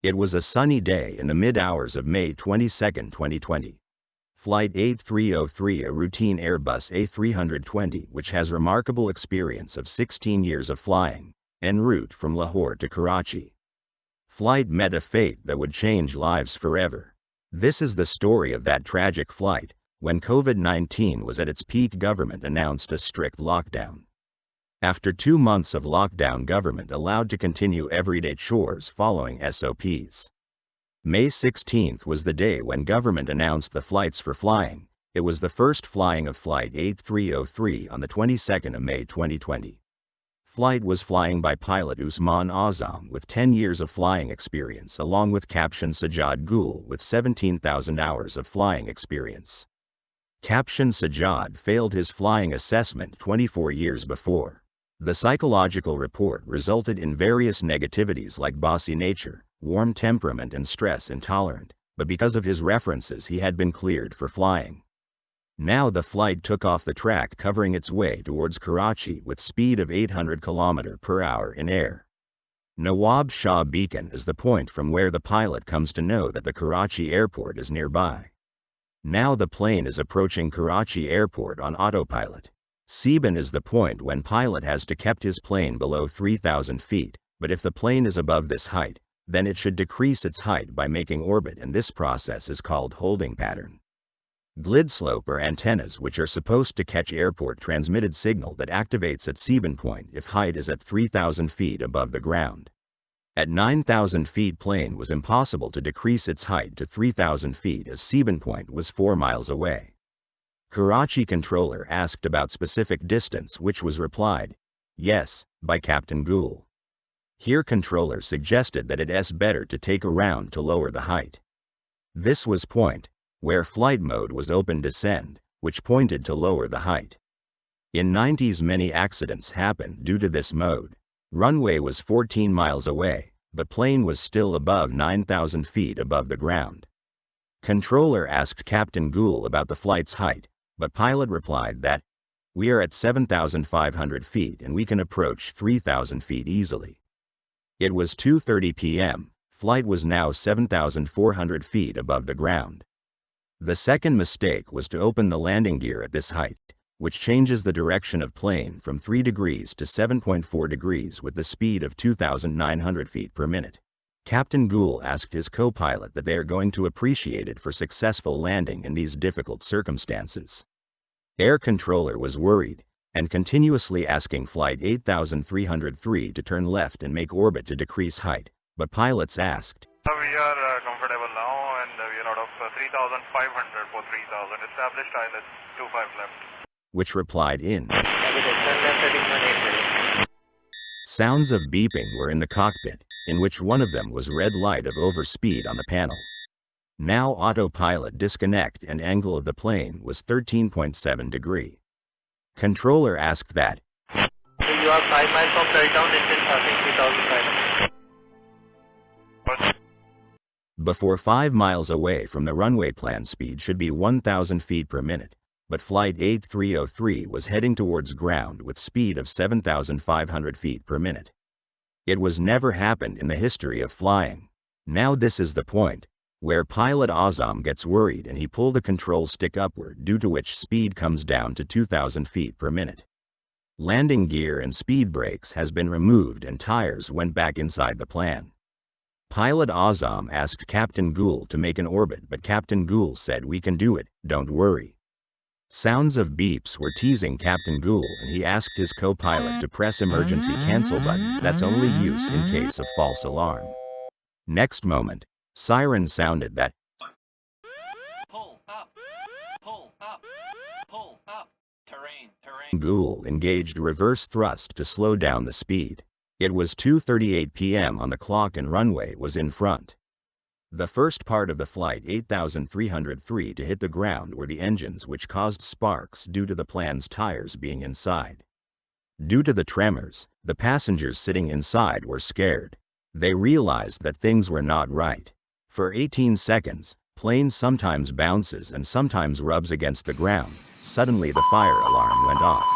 It was a sunny day in the mid-hours of May 22, 2020. Flight 8303, a routine Airbus A320 which has remarkable experience of 16 years of flying, en route from Lahore to Karachi. Flight met a fate that would change lives forever. This is the story of that tragic flight. When COVID-19 was at its peak, government announced a strict lockdown. After 2 months of lockdown, government allowed to continue everyday chores following SOPs. May 16th was the day when government announced the flights for flying. It was the first flying of Flight 8303 on the 22nd of May 2020. Flight was flying by pilot Usman Azam with 10 years of flying experience, along with Captain Sajjad Gul with 17,000 hours of flying experience. Captain Sajjad failed his flying assessment 24 years before. The psychological report resulted in various negativities like bossy nature, warm temperament and stress intolerant, but because of his references he had been cleared for flying. Now the flight took off the track, covering its way towards Karachi with speed of 800 km/h in air. Nawab Shah Beacon is the point from where the pilot comes to know that the Karachi airport is nearby. Now the plane is approaching Karachi airport on autopilot. Seaban is the point when pilot has to keep his plane below 3,000 feet, but if the plane is above this height, then it should decrease its height by making orbit, and this process is called holding pattern. Glide slope are antennas which are supposed to catch airport transmitted signal that activates at Seaban point if height is at 3,000 feet above the ground. At 9,000 feet plane was impossible to decrease its height to 3,000 feet as Seaban point was 4 miles away. Karachi controller asked about specific distance, which was replied, yes, by Captain Gul. Here controller suggested that it's better to take a round to lower the height. This was point where flight mode was open descend, which pointed to lower the height. In 90s many accidents happened due to this mode. Runway was 14 miles away, but plane was still above 9,000 feet above the ground. Controller asked Captain Gul about the flight's height, but pilot replied that, we are at 7,500 feet and we can approach 3,000 feet easily. It was 2:30 p.m., flight was now 7,400 feet above the ground. The second mistake was to open the landing gear at this height, which changes the direction of plane from 3 degrees to 7.4 degrees with the speed of 2,900 feet per minute. Captain Gul asked his co-pilot that they are going to appreciate it for successful landing in these difficult circumstances. Air controller was worried and continuously asking Flight 8303 to turn left and make orbit to decrease height, but pilots asked, We are comfortable now and we are out of 3,500 for 3,000. Established ILS 25 left. Which replied in. Sounds of beeping were in the cockpit, in which one of them was red light of overspeed on the panel. Now autopilot disconnect and angle of the plane was 13.7 degree. Controller asked that. So you are 5 miles from touchdown, distance passing 3,500. Before 5 miles away from the runway, plan speed should be 1,000 feet per minute, but Flight 8303 was heading towards ground with speed of 7,500 feet per minute. It was never happened in the history of flying. Now this is the point where pilot Azam gets worried and he pulled the control stick upward, due to which speed comes down to 2,000 feet per minute. Landing gear and speed brakes has been removed and tires went back inside the plan. Pilot Azam asked Captain Gul to make an orbit, but Captain Gul said, we can do it, don't worry. Sounds of beeps were teasing Captain Gul and he asked his co-pilot to press emergency cancel button, that's only use in case of false alarm. Next moment, siren sounded that. Pull up, pull up, pull up, terrain. Gul engaged reverse thrust to slow down the speed. It was 2:38 p.m. on the clock and runway was in front. The first part of the Flight 8303 to hit the ground were the engines, which caused sparks due to the plane's tires being inside. Due to the tremors, the passengers sitting inside were scared. They realized that things were not right. For 18 seconds, plane sometimes bounces and sometimes rubs against the ground. Suddenly the fire alarm went off.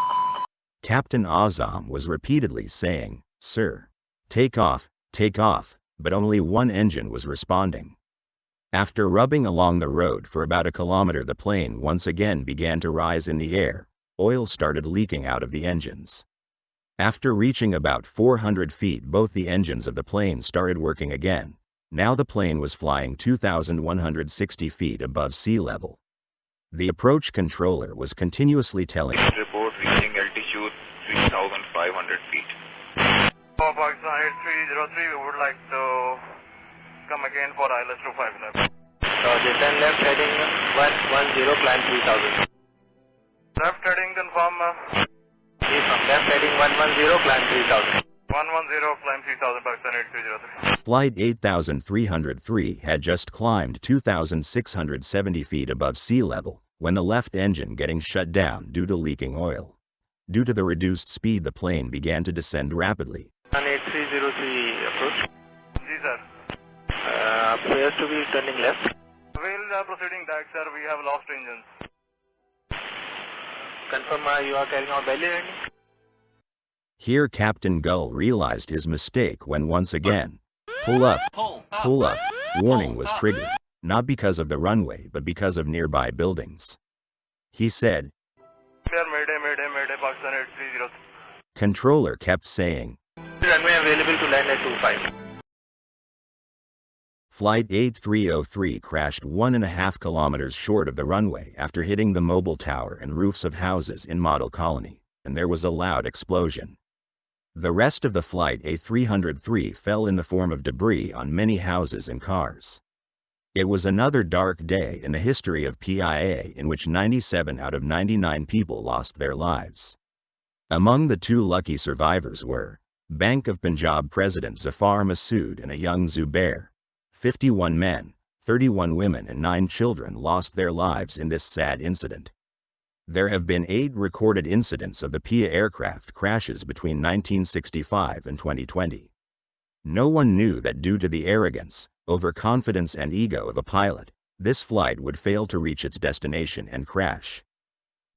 Captain Azam was repeatedly saying, "Sir, take off, but only one engine was responding. After rubbing along the road for about a kilometer, the plane once again began to rise in the air. Oil started leaking out of the engines. After reaching about 400 feet, both the engines of the plane started working again. Now the plane was flying 2,160 feet above sea level. The approach controller was continuously telling report reaching altitude 3,500 feet. For Pakistan 8303, we would like to come again for ILS 25 left. So descend left heading 110, climb 3000. Left heading confirm. From left heading 110, climb 3000. 110, climb 3000, Pakistan 8303. Flight 8303 had just climbed 2,670 feet above sea level when the left engine getting shut down due to leaking oil. Due to the reduced speed, the plane began to descend rapidly. 8303 approach. Ji sir. Appears to be turning left. We'll proceeding back, sir. We have lost engines. Confirm you are carrying out belly landing. Here Captain Gull realized his mistake when once again, pull up, warning was triggered, not because of the runway but because of nearby buildings. He said, Sir, Mayday, Pakistan 8303. Controller kept saying, Runway available to land at 25. Flight 8303 crashed 1.5 kilometers short of the runway after hitting the mobile tower and roofs of houses in Model Colony, and there was a loud explosion. The rest of the Flight A303 fell in the form of debris on many houses and cars. It was another dark day in the history of PIA in which 97 out of 99 people lost their lives. Among the two lucky survivors were Bank of Punjab President Zafar Masood and a young Zubair. 51 men, 31 women and 9 children lost their lives in this sad incident. There have been 8 recorded incidents of the PIA aircraft crashes between 1965 and 2020. No one knew that due to the arrogance, overconfidence and ego of a pilot, this flight would fail to reach its destination and crash.